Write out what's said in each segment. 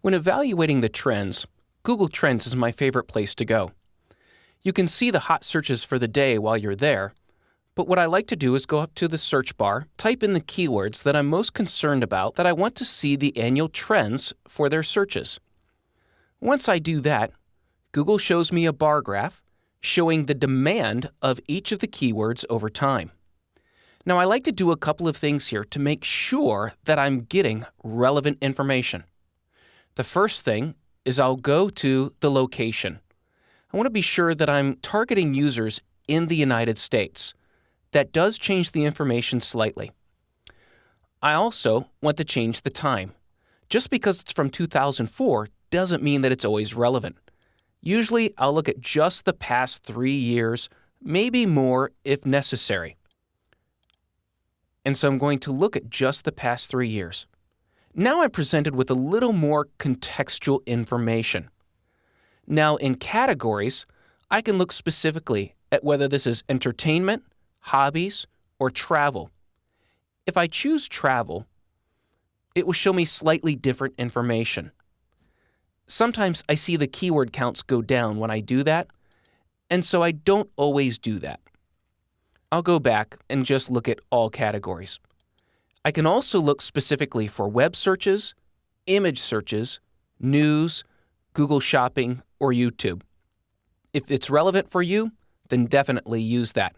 When evaluating the trends, Google Trends is my favorite place to go. You can see the hot searches for the day while you're there, but what I like to do is go up to the search bar, type in the keywords that I'm most concerned about that I want to see the annual trends for their searches. Once I do that, Google shows me a bar graph showing the demand of each of the keywords over time. Now, I like to do a couple of things here to make sure that I'm getting relevant information. The first thing is I'll go to the location. I want to be sure that I'm targeting users in the United States. That does change the information slightly. I also want to change the time. Just because it's from 2004 doesn't mean that it's always relevant. Usually, I'll look at just the past 3 years, maybe more if necessary. And so I'm going to look at just the past 3 years. Now I'm presented with a little more contextual information. Now in categories, I can look specifically at whether this is entertainment, hobbies, or travel. If I choose travel, it will show me slightly different information. Sometimes I see the keyword counts go down when I do that, and so I don't always do that. I'll go back and just look at all categories. I can also look specifically for web searches, image searches, news, Google Shopping, or YouTube. If it's relevant for you, then definitely use that.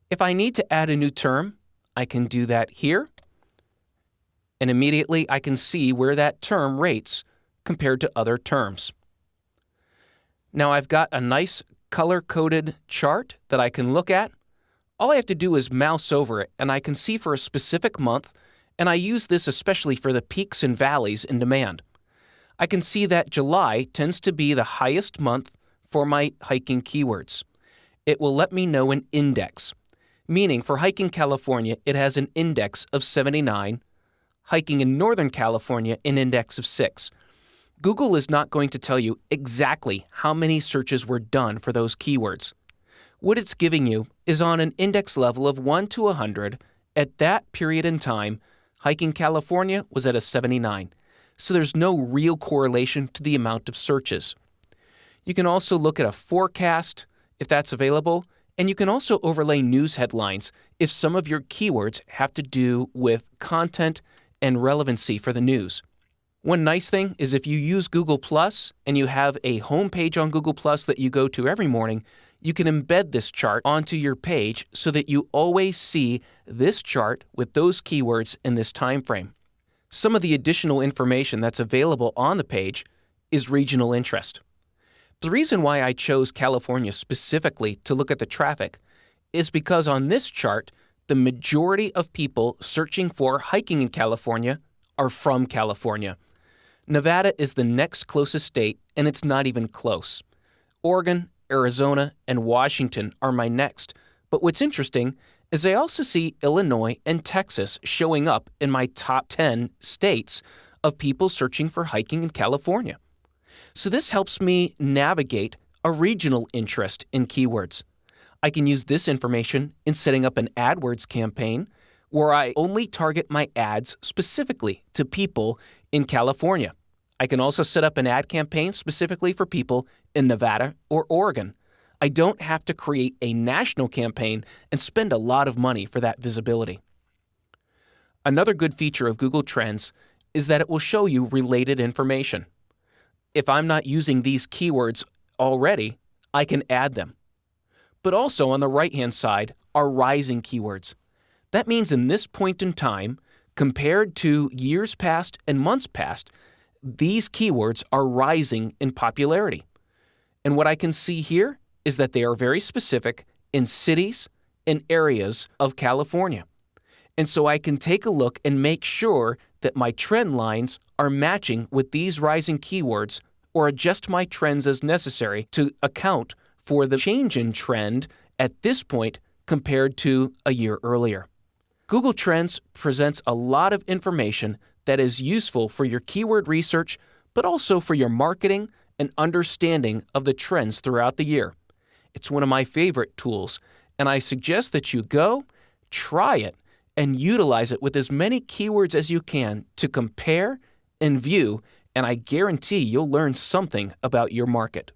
If I need to add a new term, I can do that here, and immediately I can see where that term rates compared to other terms. Now I've got a nice color-coded chart that I can look at. All I have to do is mouse over it, and I can see for a specific month, and I use this especially for the peaks and valleys in demand. I can see that July tends to be the highest month for my hiking keywords. It will let me know an index, meaning for hiking California, it has an index of 79, hiking in Northern California, an index of 6. Google is not going to tell you exactly how many searches were done for those keywords. What it's giving you is on an index level of 1 to 100, at that period in time, hiking California was at a 79. So there's no real correlation to the amount of searches. You can also look at a forecast if that's available, and you can also overlay news headlines if some of your keywords have to do with content and relevancy for the news. One nice thing is if you use Google Plus and you have a homepage on Google Plus that you go to every morning, you can embed this chart onto your page so that you always see this chart with those keywords in this time frame. Some of the additional information that's available on the page is regional interest. The reason why I chose California specifically to look at the traffic is because on this chart, the majority of people searching for hiking in California are from California. Nevada is the next closest state, and it's not even close. Oregon, Arizona, and Washington are my next, but what's interesting is I also see Illinois and Texas showing up in my top 10 states of people searching for hiking in California. So this helps me navigate a regional interest in keywords. I can use this information in setting up an AdWords campaign where I only target my ads specifically to people in California. I can also set up an ad campaign specifically for people in Nevada or Oregon. I don't have to create a national campaign and spend a lot of money for that visibility. Another good feature of Google Trends is that it will show you related information. If I'm not using these keywords already, I can add them. But also on the right-hand side are rising keywords. That means in this point in time, compared to years past and months past, these keywords are rising in popularity. And what I can see here is that they are very specific in cities and areas of California. And so I can take a look and make sure that my trend lines are matching with these rising keywords or adjust my trends as necessary to account for the change in trend at this point compared to a year earlier. Google Trends presents a lot of information that is useful for your keyword research, but also for your marketing and understanding of the trends throughout the year. It's one of my favorite tools, and I suggest that you go, try it, and utilize it with as many keywords as you can to compare and view and I guarantee you'll learn something about your market.